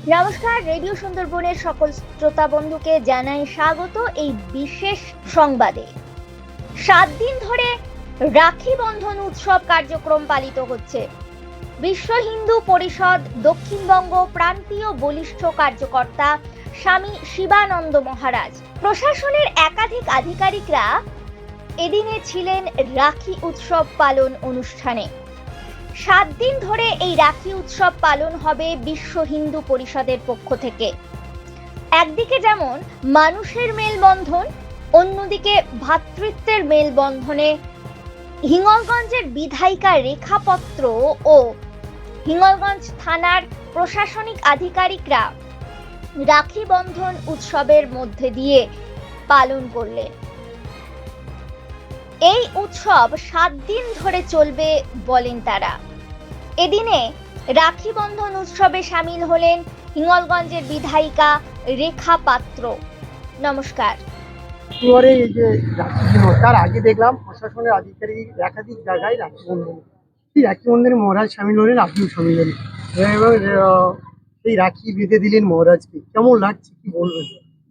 নমস্কার, রেডিও সুন্দরবনের সকল শ্রোতা বন্ধুকে জানাই স্বাগত এই বিশেষ সংবাদে। 7 দিন ধরে রাখি বন্ধন উৎসব কার্যক্রম পালিত হচ্ছে। বিশ্ব হিন্দু পরিষদ দক্ষিণবঙ্গ প্রান্তীয় বলিষ্ঠ কার্যকর্তা স্বামী শিবানন্দ মহারাজ, প্রশাসনের একাধিক আধিকারিকরা এদিনে ছিলেন রাখি উৎসব পালন অনুষ্ঠানে। 7 দিন ধরে এই রাখি উৎসব পালন হবে বিশ্ব হিন্দু পরিষদের পক্ষ থেকে। একদিকে যেমন মানুষের মেলবন্ধন, অন্যদিকে ভ্রাতৃত্বের মেলবন্ধনে হিঙ্গলগঞ্জের বিধায়িকা রেখাপত্র ও হিঙ্গলগঞ্জ থানার প্রশাসনিক আধিকারিকরা রাখি বন্ধন উৎসবের মধ্যে দিয়ে পালন করলেন। এই উৎসব 7 দিন ধরে চলবে বলেন তারা। এদিনে রাখি বন্ধন উৎসবে সামিল হলেন হিঙ্গলগঞ্জের বিধায়িকা রেখা পাত্র। নমস্কার। এবারে এই যে রাখি দিবস তার আগে দেখলাম প্রশাসনের আধিকারিক একাধিক জায়গায় রাখি বন্ধন, সেই রাখি বন্ধনে মহারাজ সামিল হলেন, আপনিও সামিল হলেন এবং সেই রাখি বেঁধে দিলেন মহারাজকে। কেমন লাগছে, কি বলবেন?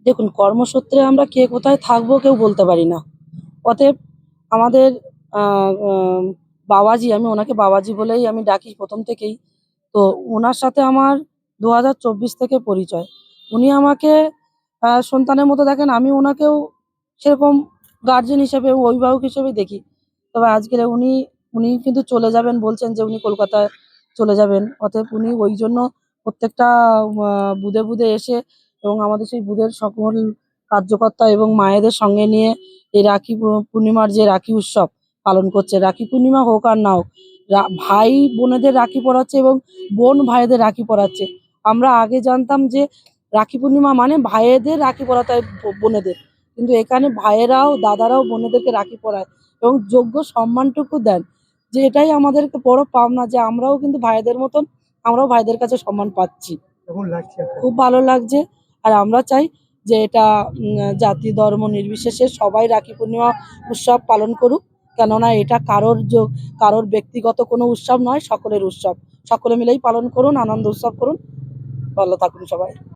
দেখুন, কর্মসূত্রে আমরা কে কোথায় থাকবো কেউ বলতে পারি না। অতএব আমাদের বাবাজি, আমি ওনাকে বাবাজি বলেই আমি ডাকি প্রথম থেকেই। তো ওনার সাথে আমার 2024 থেকে পরিচয়। উনি আমাকে সন্তানের মতো দেখেন, আমি ওনাকেও সেরকম গার্জেন হিসেবে, অভিভাবক হিসেবে দেখি। তবে আজকের উনি উনি কিন্তু চলে যাবেন, বলছেন যে উনি কলকাতায় চলে যাবেন। অতএব উনি ওই জন্য প্রত্যেকটা বুধে বুধে এসে এবং আমাদের সেই বুধের সকল কার্যকর্তা এবং মায়েদের সঙ্গে নিয়ে এই রাখি পূর্ণিমার যে রাখি উৎসব পালন করছে। রাখি পূর্ণিমা হোক আর না হোক, ভাই বোনেদের রাখি পরাচ্ছে এবং বোন ভাইদের রাখি পরাচ্ছে। আমরা আগে জানতাম যে রাখি পূর্ণিমা মানে ভাইয়েদের রাখি পরাতে হয় বোনেদের, কিন্তু এখানে ভাইয়েরাও দাদারাও বোনেদেরকে রাখি পরায় এবং যোগ্য সম্মানটুকু দেন। যে এটাই আমাদের একটা বড় পাওনা, যে আমরাও কিন্তু ভাইদের মতন, আমরাও ভাইদের কাছে সম্মান পাচ্ছি। কেমন লাগছে আপনার? খুব ভালো লাগছে। আর আমরা চাই যে এটা জাতি ধর্ম নির্বিশেষে সবাই রাখি পূর্ণিমা উৎসব পালন করুক। কেননা এটা কারোর ব্যক্তিগত কোনো উৎসব নয়, সকলের উৎসব। সকলে মিলেই পালন করুন, আনন্দ উৎসব করুন। ভালো থাকুন সবাই।